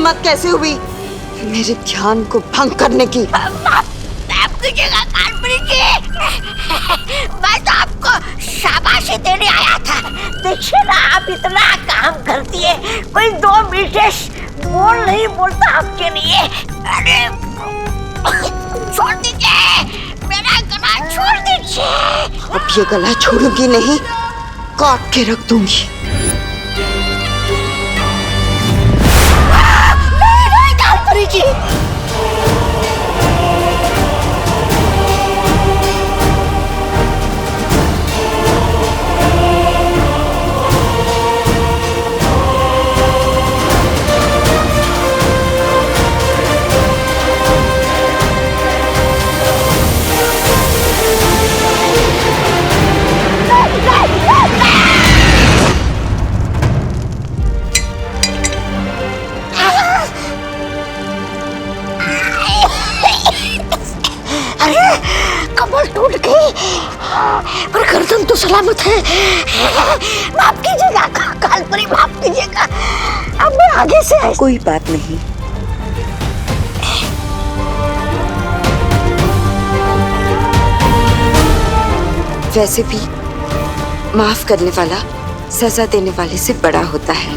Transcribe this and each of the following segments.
हिम्मत कैसे हुई मेरे ध्यान को भंग करने की? आपकी जगह काल्पनिक जी, मैं तो आपको शाबाशी देने आया था। देखिए ना, आप इतना काम करती है, कोई दो विशेष बोल नहीं बोलता आपके लिए। अरे छोड़ दीजिए, मेरा गला छोड़ दीजिए। अब ये गला छोड़ूंगी नहीं, काट के रख दूंगी। नहीं काल्पनिक जी। कमर टूट गई पर गर्दन तो सलामत है। माफ कीजिएगा काल्पनिक, माफ कीजिएगा। अब मैं आगे से कोई बात नहीं। वैसे भी माफ करने वाला सजा देने वाले से बड़ा होता है।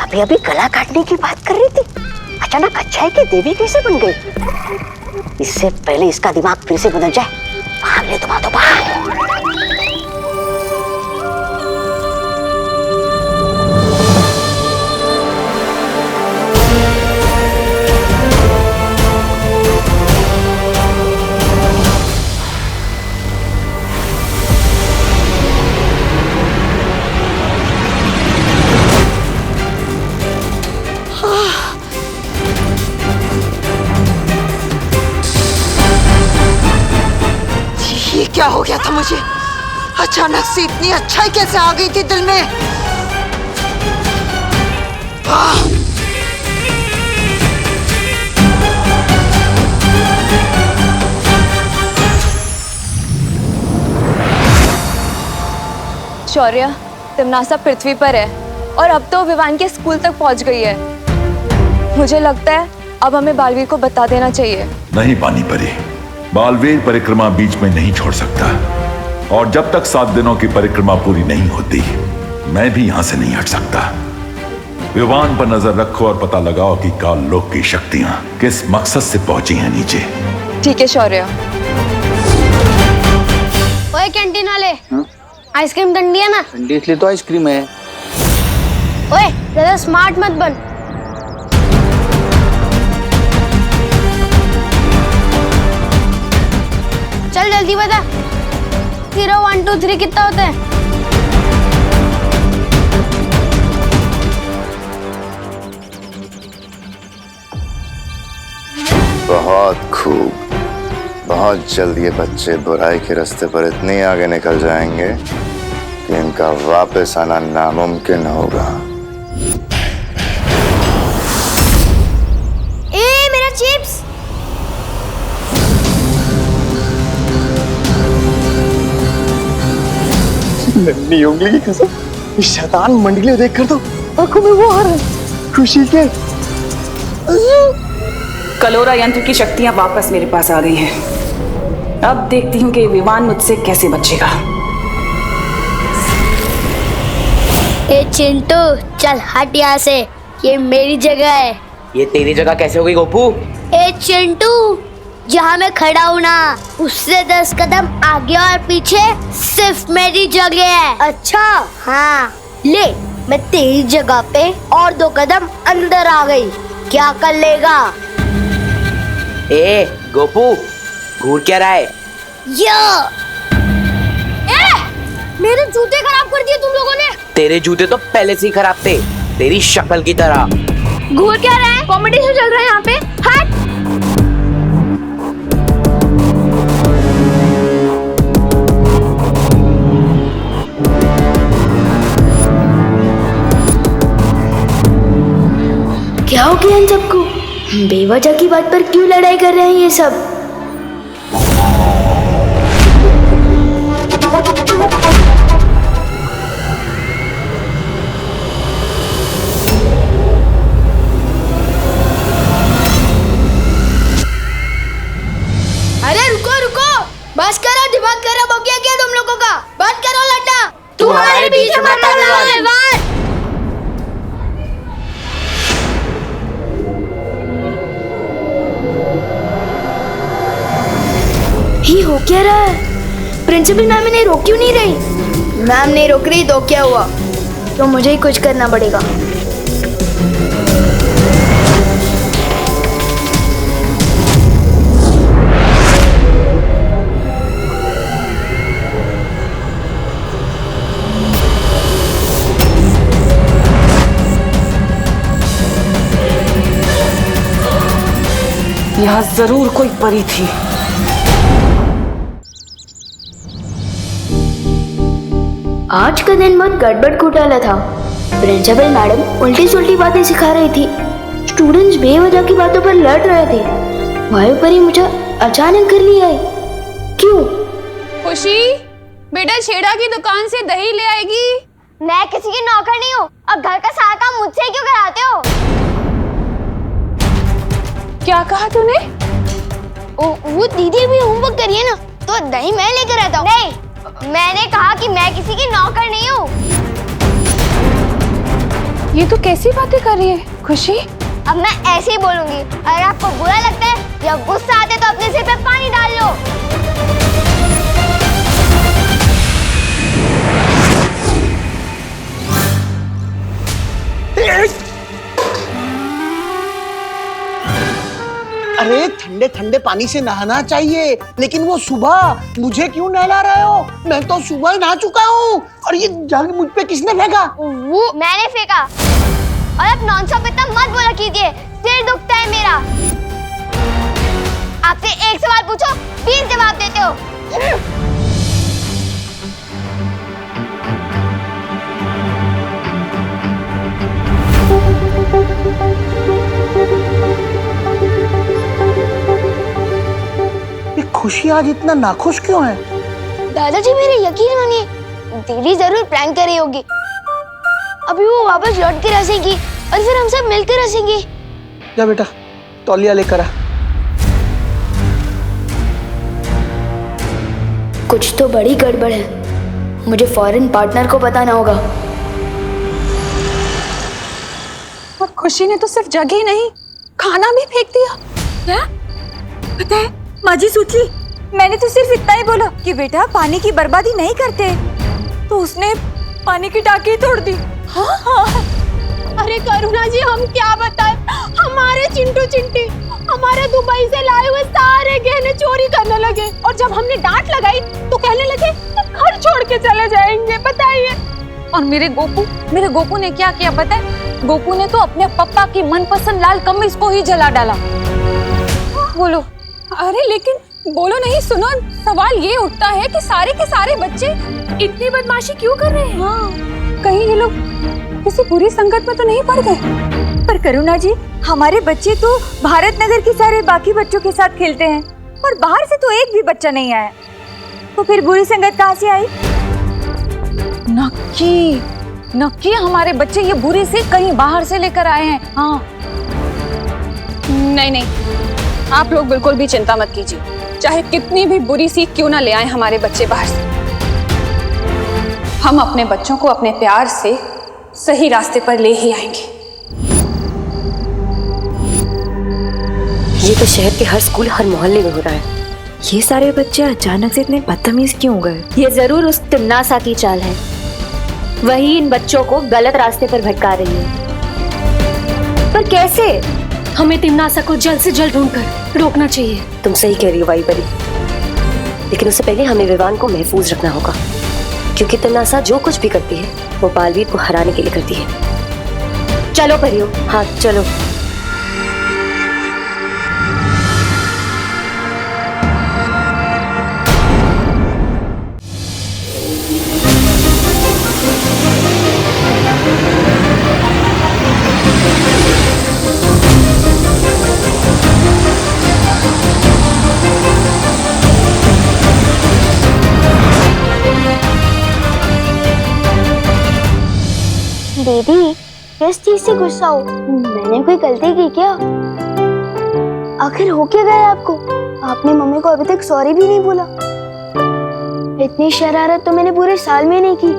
अभी अभी गला काटने की बात कर रही थी, अचानक अच्छाई की देवी कैसे बन गई? इससे पहले इसका दिमाग फिर से बदल जाए, भाग ले तुम, तो भाग। क्या हो गया था मुझे? अचानक से इतनी अच्छाई कैसे आ गई थी दिल में? शौर्य, तिमनासा पृथ्वी पर है और अब तो विवान के स्कूल तक पहुंच गई है। मुझे लगता है अब हमें बालवीर को बता देना चाहिए। नहीं पानी परी, बालवीर परिक्रमा बीच में नहीं छोड़ सकता, और जब तक 7 दिनों की परिक्रमा पूरी नहीं होती मैं भी यहां से नहीं हट सकता। विवान पर नजर रखो और पता लगाओ कि काल लोक की शक्तियां किस मकसद से पहुंची हैं नीचे। ठीक है शौर्य। ओए कैंटीन वाले, आइसक्रीम ठंडी है ना? ठंडी इसलिए तो आइसक्रीम है। ओए ज्यादा स्मार्ट मत बन। चल जल्दी बता, 0 1 2 3 कितना होता है? बहुत खूब। बहुत जल्द ये बच्चे बुराई के रास्ते पर इतने आगे निकल जाएंगे कि इनका वापस आना नामुमकिन होगा। ए मेरा चिप्स! नन्ही उंगली की कसम, इस शैतान मंडली को देखकर तो आंखों में वो आ रहा है खुशी के। कलोरा यंत्र की शक्तियां वापस मेरे पास आ गई हैं। अब देखती हूँ कि विमान मुझसे कैसे बचेगा। ए चिंटू, चल हट यहाँ से, ये मेरी जगह है। ये तेरी जगह कैसे हो गई गोपू? ए चिंटू, जहाँ मैं खड़ा हूँ ना, उससे 10 कदम आगे और पीछे सिर्फ मेरी जगह है। अच्छा हाँ, ले मैं तेरी जगह पे और 2 कदम अंदर आ गई, क्या कर लेगा? ए गोपू, घूर क्या रहा है? मेरे जूते खराब कर दिए तुम लोगों ने। तेरे जूते तो पहले से ही खराब थे, तेरी शक्ल की तरह। घूर क्या रहा है? कॉम्पिटिशन चल रहा है यहाँ पे। हट! क्या हो गया इन सबको? बेवजह की बात पर क्यों लड़ाई कर रहे हैं ये सब? बस करो, दिमाग खराब हो गया क्या तुम लोगों का? बंद करो लड़ना। तू हमारे बीच में मत आना। ये हो क्या रहा है? प्रिंसिपल मैम इन्हें रोक क्यों नहीं रही? मैम नहीं रोक रही तो क्या हुआ? तो मुझे ही कुछ करना पड़ेगा। यहाँ जरूर कोई परी थी। आज का दिन बहुत गड़बड़ घोटाला था। प्रिंसिपल मैडम उल्टी सुल्टी बातें सिखा रही थी। स्टूडेंट्स बेवजह की बातों पर लड़ रहे थे। वायु परी मुझे अचानक घर ले आई। क्यों? खुशी, बेटा छेड़ा की दुकान से दही ले आएगी। मैं किसी की नौकर नहीं हूँ और घर का सारा काम मुझसे क्यों कराते हो? क्या कहा तूने? वो दीदी भी होमवर्क करिए ना, तो दही मैं लेकर आता हूँ। नहीं, मैंने कहा कि मैं किसी की नौकर नहीं हूँ। ये तो कैसी बातें कर रही है खुशी? अब मैं ऐसे ही बोलूंगी। अगर आपको बुरा लगता है या गुस्सा आता है तो अपने सिर पे पानी डाल लो। अरे ठंडे ठंडे पानी से नहाना चाहिए, लेकिन वो सुबह मुझे क्यों नहला रहे हो? मैं तो सुबह ही नहा चुका हूँ। और ये जग मुझ पे किसने फेंका? वो मैंने फेंका। और अब नॉनस्टॉप इतना मत बोला कीजिए, सिर दुखता है मेरा। आपसे एक सवाल पूछो 20 जवाब देते हो। खुशी आज इतना नाखुश क्यों है? दादाजी मेरे यकीन मानिए, दीदी जरूर प्रैंक कर रही होगी। अभी वो वापस लौट कर हंसेगी और फिर हम सब मिलकर हंसेंगे। जा बेटा, तौलिया लेकर आ। कुछ तो बड़ी गड़बड़ है। मुझे फॉरेन पार्टनर को बताना होगा। और खुशी ने तो सिर्फ जगह ही नहीं, खाना भी फेंक दिया। क्या? पता है माँ जी सोची, मैंने तो सिर्फ इतना ही बोला कि बेटा पानी की बर्बादी नहीं करते, तो उसने पानी की टाकी तोड़ दी। हाँ हाँ। अरे करुणा जी, हम क्या बताएं, हमारे चिंटू चिंटी हमारे दुबई से लाए हुए सारे गहने चोरी करने लगे। और जब हमने डांट लगाई तो कहने लगे घर छोड़ के चले जाएंगे। बताइए। और मेरे गोपू ने क्या किया पता है? गोपू ने तो अपने पापा की मनपसंद लाल कमीज को ही जला डाला। बोलो। अरे लेकिन बोलो नहीं, सुनो, सवाल ये उठता है कि सारे के सारे बच्चे इतनी बदमाशी क्यों कर रहे हैं? हाँ। कहीं ये लोग किसी बुरी संकट में तो नहीं पड़ गए? पर करुणा जी, हमारे बच्चे तो भारत नगर के सारे बाकी बच्चों के साथ खेलते हैं और बाहर से तो एक भी बच्चा नहीं आया, तो फिर बुरी संगत कहाँ से आई? नक्की हमारे बच्चे ये बुरी से कहीं बाहर से लेकर आए हैं। हाँ। नहीं, आप लोग बिल्कुल भी चिंता मत कीजिए, चाहे कितनी भी बुरी सीख क्यों ना ले आए हमारे बच्चे बाहर से, हम अपने बच्चों को अपने प्यार से सही रास्ते पर ले ही आएंगे। ये तो शहर के हर स्कूल, हर मोहल्ले में हो रहा है। ये सारे बच्चे अचानक से इतने बदतमीज क्यों हो गए? ये जरूर उस तिम्नासा की चाल है। वही इन बच्चों को गलत रास्ते पर भटका रही है। पर कैसे? हमें तिम्नासा को जल्द से जल्द ढूंढकर रोकना चाहिए। तुम सही कह रही हो वाई परी, लेकिन उससे पहले हमें विवान को महफूज रखना होगा, क्योंकि तिम्नासा जो कुछ भी करती है वो बालवीर को हराने के लिए करती है। चलो परियो। हाँ चलो। दीदी, किस चीज से गुस्सा हो? मैंने कोई गलती की क्या? आखिर हो क्या गया आपको? आपने मम्मी को अभी तक सॉरी भी नहीं बोला। इतनी शरारत तो मैंने पूरे साल में नहीं की,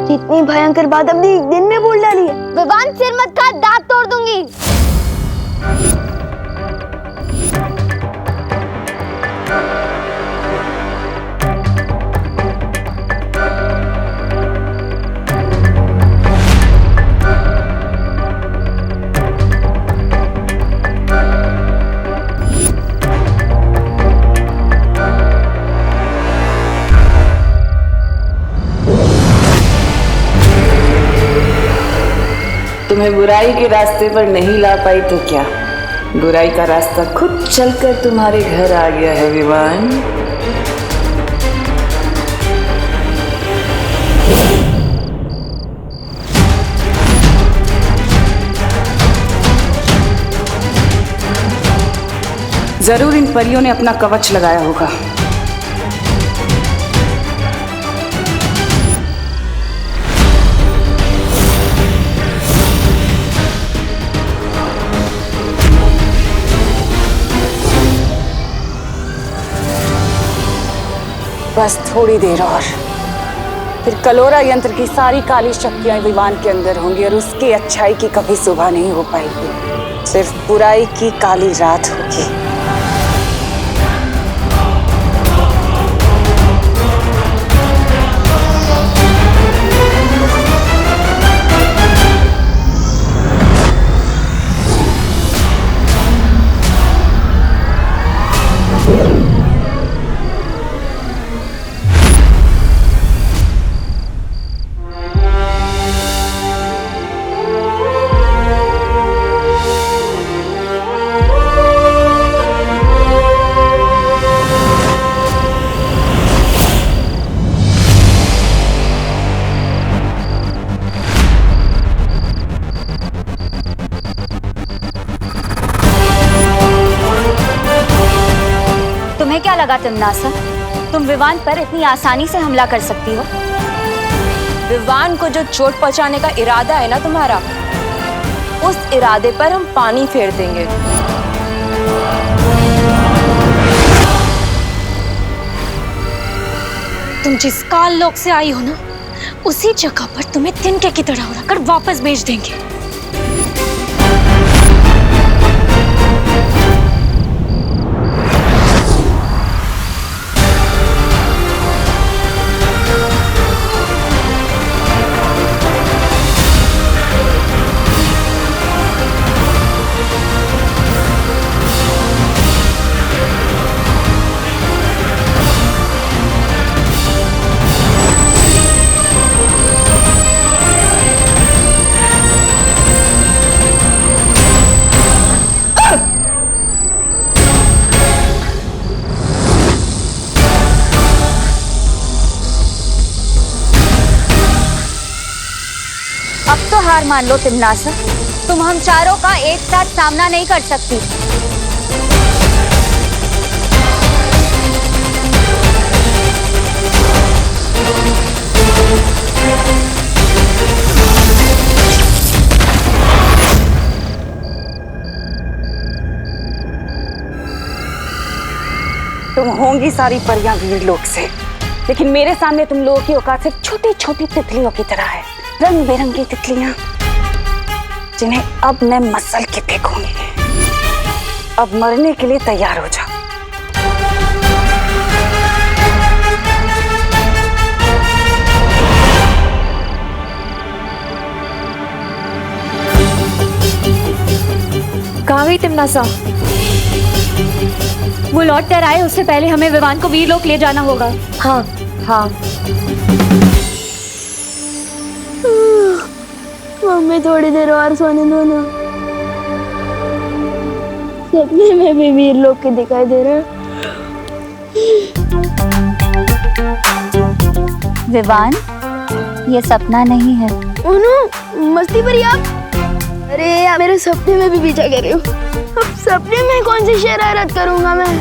जितनी भयंकर बात अपनी एक दिन में बोल डाली है। विवान सिर मत खा, दांत तोड़ दूंगी। तुम्हें बुराई के रास्ते पर नहीं ला पाई तो क्या, बुराई का रास्ता खुद चलकर तुम्हारे घर आ गया है विवान। जरूर इन परियों ने अपना कवच लगाया होगा। बस थोड़ी देर और, फिर कलोरा यंत्र की सारी काली शक्तियां विवान के अंदर होंगी और उसकी अच्छाई की कभी सुबह नहीं हो पाएगी, सिर्फ बुराई की काली रात होगी। तुम्हें क्या लगा तिमनासा, तुम विवान पर इतनी आसानी से हमला कर सकती हो? विवान को जो चोट पहुंचाने का इरादा है ना तुम्हारा, उस इरादे पर हम पानी फेर देंगे। तुम जिस काल लोक से आई हो ना, उसी जगह पर तुम्हें तिनके की तरह उड़ाकर वापस भेज देंगे। अब तो हार मान लो तिमनासा, तुम हम चारों का एक साथ सामना नहीं कर सकती। तुम होंगी सारी परियां वीरलोक से, लेकिन मेरे सामने तुम लोगों की औकात सिर्फ छोटी छोटी तितलियों की तरह है, रंग बिरंगी तितलियां जिन्हें अब मैं मसल के फेंकूंगी। अब मरने के लिए तैयार हो जाओ। कहाँ गई तिमनासा? वो लौट कर आए उससे पहले हमें विवान को वीरलोक ले जाना होगा। हाँ हाँ। हमें थोड़ी देर और सोने दो ना, सपने में भी वीरलोक के दिखाई दे रहे हैं। विवान, ये सपना नहीं है। ओनो, मस्ती भरी आप। अरे यार, मेरे सपने में भी पीछा कर रही हो। अब सपने में कौन सी शरारत करूंगा मैं?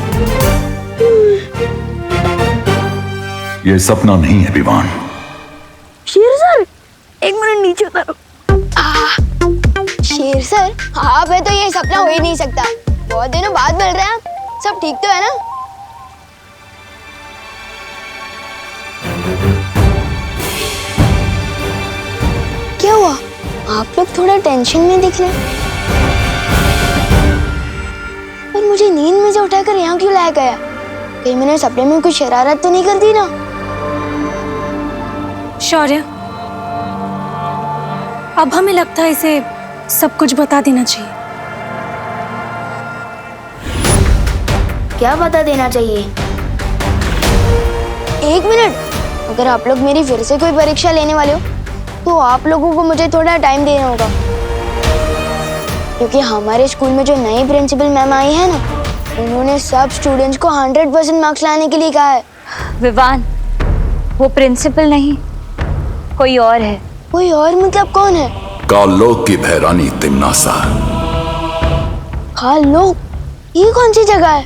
ये सपना नहीं है विवान। शेर सर, एक मिनट नीचे उतारो। शेर सर, आप है तो ये सपना हो ही नहीं सकता। बहुत दिनों बाद मिल रहे हैं आप, सब ठीक तो है ना? आप लोग थोड़ा टेंशन में दिख रहे हैं। और मुझे नींद में से उठाकर यहाँ क्यों लाया गया? कहीं मैंने सपने में कुछ शरारत तो नहीं कर दी ना? शौर्य, अब हमें लगता है इसे सब कुछ बता देना चाहिए। क्या बता देना चाहिए? एक मिनट, अगर आप लोग मेरी फिर से कोई परीक्षा लेने वाले हो तो आप लोगों को मुझे थोड़ा टाइम देना होगा, क्योंकि हमारे स्कूल में जो नई प्रिंसिपल मैम आई है ना, उन्होंने सब स्टूडेंट्स को 100% मार्क्स लाने के लिए कहा है। विवान, वो प्रिंसिपल नहीं, कोई और है। कोई और मतलब कौन है? कालोक की भैरानी तिमनासा। कालोक? ये कौन सी जगह है?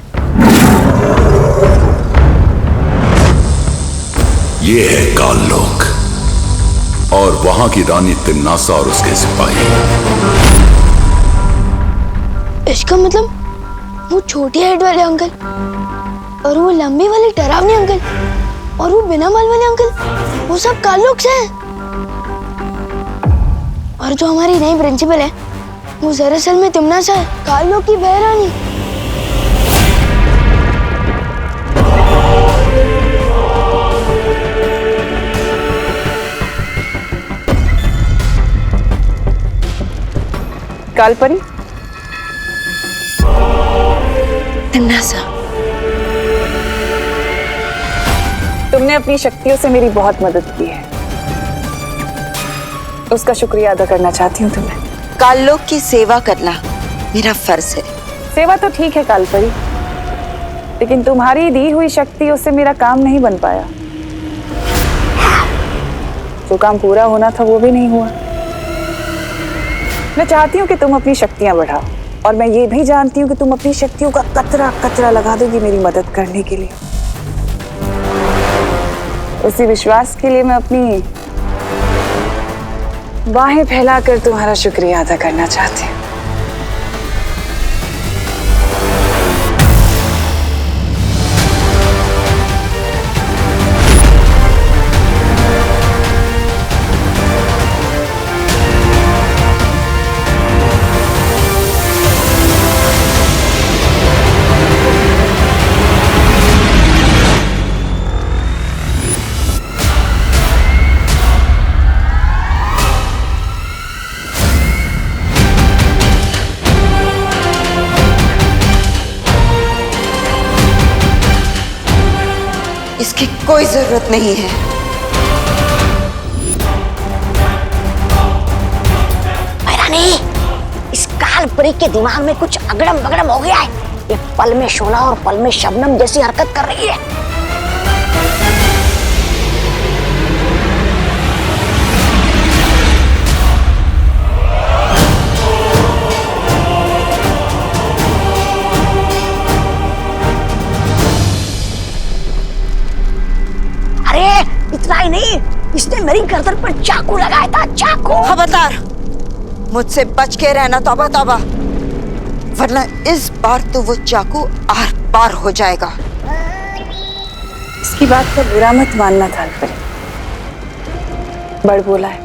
ये है कालोक और वहां की रानी तिमनासा और उसके सिपाही। इसका मतलब वो छोटी हाइट वाले अंकल और वो लंबी वाले डरावने अंकल और वो बिना बाल वाले अंकल, वो सब कालोक से हैं। और जो हमारी नई प्रिंसिपल है वो दरअसल में तिमनासा है, कालोक की बहरानी। कालपरी, तिमनासा, तुमने अपनी शक्तियों से मेरी बहुत मदद की है, उसका शुक्रिया अदा करना चाहती हूँ तुम्हें। कालोक की सेवा करना मेरा फर्ज है। सेवा तो ठीक है कालपरी, लेकिन तुम्हारी दी हुई शक्तियों से मेरा काम नहीं बन पाया। जो काम पूरा होना था वो भी नहीं हुआ। मैं चाहती हूँ कि तुम अपनी शक्तियां बढ़ाओ, और मैं ये भी जानती हूँ कि तुम अपनी शक्तियों का कतरा कतरा लगा दोगी मेरी मदद करने के लिए। उसी विश्वास के लिए मैं अपनी बाहें फैलाकर तुम्हारा शुक्रिया अदा करना चाहती हूँ। इसकी कोई जरूरत नहीं है। भैरानी, इस कालपरी के दिमाग में कुछ अगड़म बगड़म हो गया है। ये पल में शोला और पल में शबनम जैसी हरकत कर रही है। इतना ही नहीं, इसने मेरी गर्दन पर चाकू लगाया था, चाकू। खबरदार, मुझसे बच के रहना तौबा तौबा, वरना इस बार तो वो चाकू आर पार हो जाएगा। इसकी बात का बुरा मत मानना कालपरी, बड़ बोला है।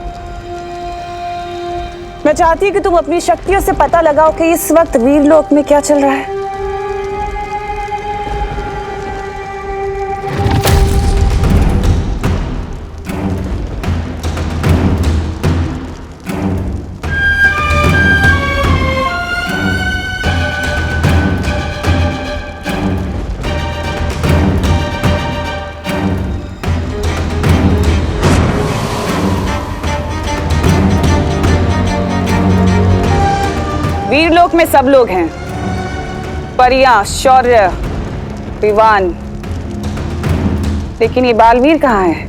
मैं चाहती हूँ कि तुम अपनी शक्तियों से पता लगाओ कि इस वक्त वीरलोक में क्या चल रहा है। वीरलोक में सब लोग हैं, परियां, शौर्य, विवान, लेकिन ये बालवीर कहाँ है?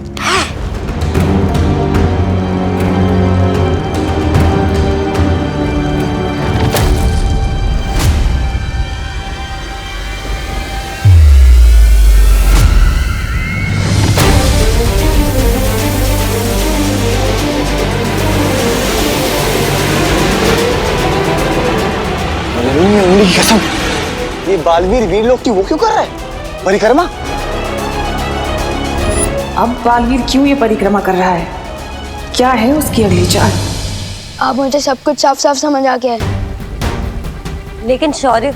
उंगली की कसम, ये बालवीर वीरलोक की वो क्यों कर रहा है? परिक्रमा? अब बालवीर क्यों ये परिक्रमा कर रहा है? क्या है उसकी अगली चाल? अब मुझे सब कुछ साफ साफ समझ आ गया है। लेकिन शौर्य,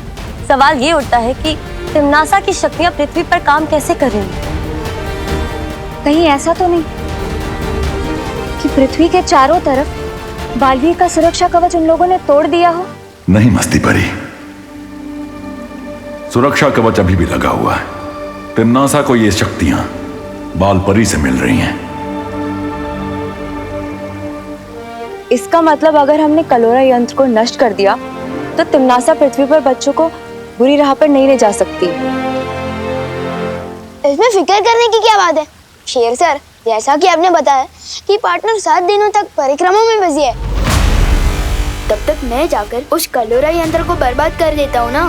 सवाल ये उठता है कि तिमनासा की शक्तियां पृथ्वी पर काम कैसे कर रही हैं? कहीं ऐसा तो नहीं कि पृथ्वी के चारों तरफ बालवीर का सुरक्षा कवच उन लोगों ने तोड़ दिया हो? नहीं मस्ती परी, सुरक्षा कवच अभी भी लगा हुआ है। तिमनासा को ये शक्तियां बाल परी से मिल रही हैं। इसका मतलब अगर हमने कलोरा यंत्र को नष्ट कर दिया तो तिमनासा पृथ्वी पर बच्चों को बुरी राह पर नहीं ले जा सकती। इसमें फिक्र करने की क्या बात है शेर सर, जैसा कि आपने बताया कि पार्टनर 7 दिनों तक परिक्रमा में बिजी है, तब तक मैं जाकर उस कलोरा यंत्र को बर्बाद कर देता हूँ ना।